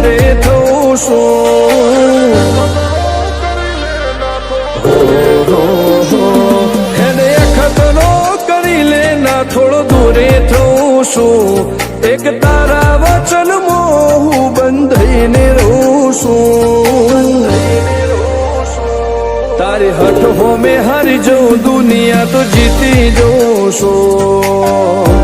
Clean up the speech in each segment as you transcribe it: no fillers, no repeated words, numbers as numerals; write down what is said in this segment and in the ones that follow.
દૂરે થઉં છું હેડે ખતરો કરી લે ના થોડો દૂરે થઉં છું એક તારા વચનમાં હું બંધાઈને રહું છું તારી હઠ હોમે હારી જઉં દુનિયા તો જીતી જઉં છું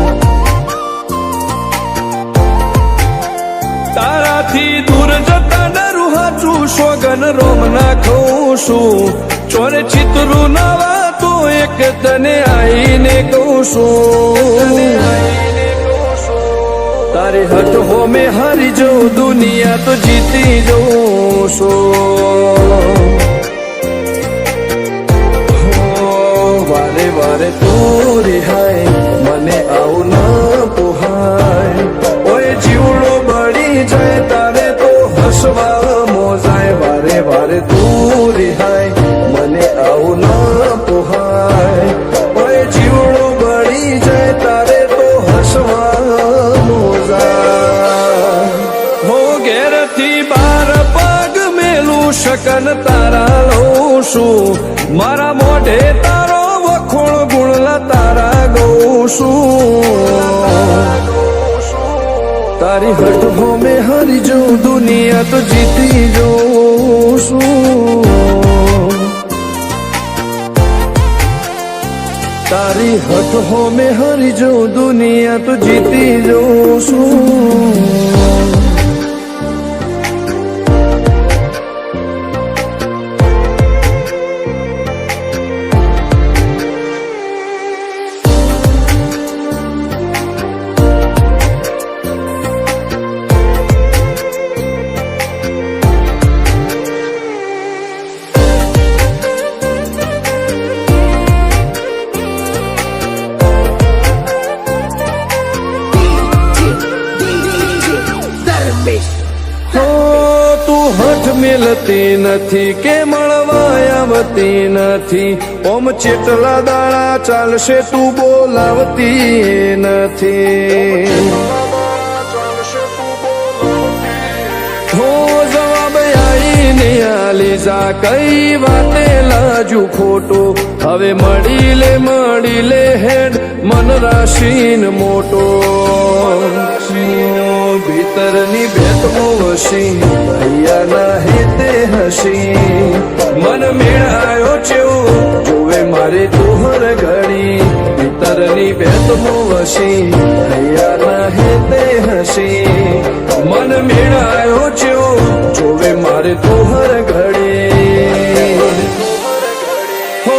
તારાથી દૂર જતા ડરું હાચું સોગન રોમ નાખું છું ચોરે ચિતરું નવા તો એક તને આઈને કહું છું તારી હઠ હોમે હારી જઉં દુનિયા તો જીતી જઉં છું વારે વારે તું રિહાય મને આવું ન પોહાય ઓય જીવડો બળી જાય તારે તો હસવા મોજાય વારે વારે તું રિહાય મને આવું ન પોહાય ઓય જીવડો બળી જાય તારે તો હસવા મોજાય હો ઘેરથી બાર પગ મેલું શકન તારા લઉં છું મારા મોઢે તારો વખોણ ગુણલા તારા ગઉં છું તારી હઠ હોમે હારી જઉં દુનિયા તો જીતી જઉં છું તારી હઠ હોમે હારી જઉં દુનિયા તો જીતી જઉં છું મિલતી નથી કે મળવા આવતી નથી ઓમ ચેટલા દાડા ચાલશે તું બોલાવતી નથી હો જવાબ આઈને આલી જા કઈ વાતે લાજુ ખોટો હવે મળી લે હેડ મન રાશીન મોટો ભીતરની ભેટમો વસી ભૈયાના હેતે હસી મન મેળાયો ચેવો જોવે મારે તોહર ઘડી ભીતરની ભેટમો વસી ભૈયાના હેતે હસી મન મેળાયો ચેવો જોવે મારે તોહર ઘડી હો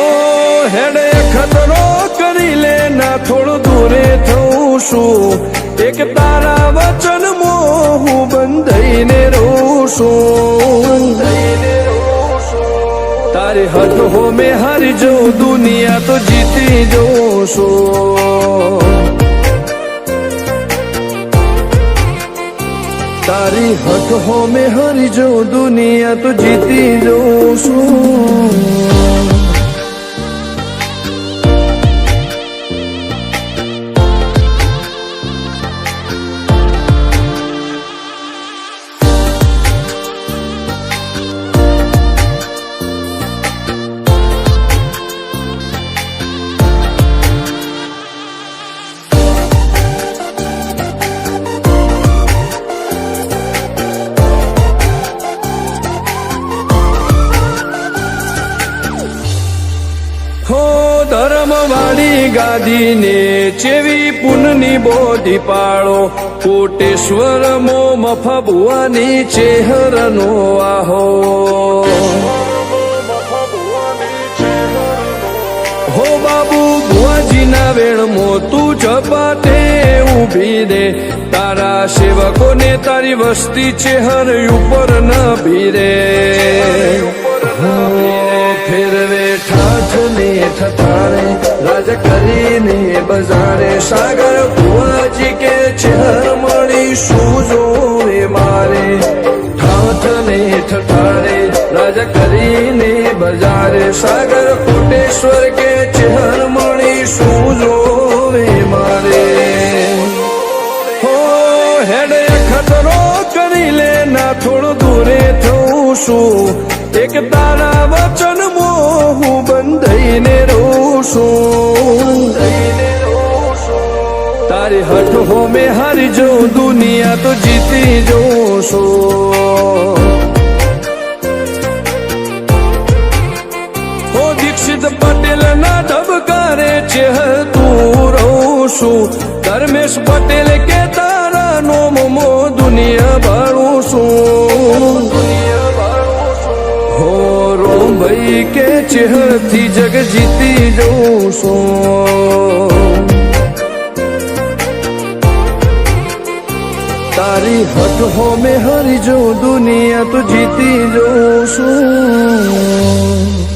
હેડે ખતરો કરી લે ના થોડું દૂરે થઉં છું એક તારા વચનમાં હું બંધાઈને રહું છું તારી હઠ હોમે હારી જઉં દુનિયા તો જીતી જઉં છું તારી હઠ હોમે હારી જઉં દુનિયા તો જીતી જઉં છું હો ધર્મવાળી ગાદીને ચેવી પુનની બોધી પાળો કોટેશ્વર મો મફા ભુવાની ચેહરનો આહો હો બાબુ ભુવાજીના વેણમો તું ઝપાટે ઊભી દે તારા સેવકોને તારી વસ્તી ચેહર ઉપર ન ભીરે ફેરવે ઠાઠને ઠઠારે રાજ કરીને બજારે સાગર ભુવાજી કે ચેહર મળી શું જોવે મારે ઠાઠને ઠઠારે રાજ કરીને બજારે સાગર કોટેશ્વર કે ચેહર મળી શું જોવે મારે હો હેડે ખતરો કરી કરી લે ના થોડો દૂરે થઉં છું એક તારા વચન હું બંધાઈને રહું છું તારી હઠ હો મેં હારી જાઉં દુનિયા તો જીતી જાઉં છું હો દીક્ષિત પટેલ ના ધબકારે છે તું રહું છું ધર્મેશ પટેલ કે તારા નોમો દુનિયા ભાળું છું હો રોમ ભાઈ કે ચેહથી જગ જીતી જઉં છું તારી હઠ હો મેં હારી જાઉં દુનિયા તો જીતી જઉં છું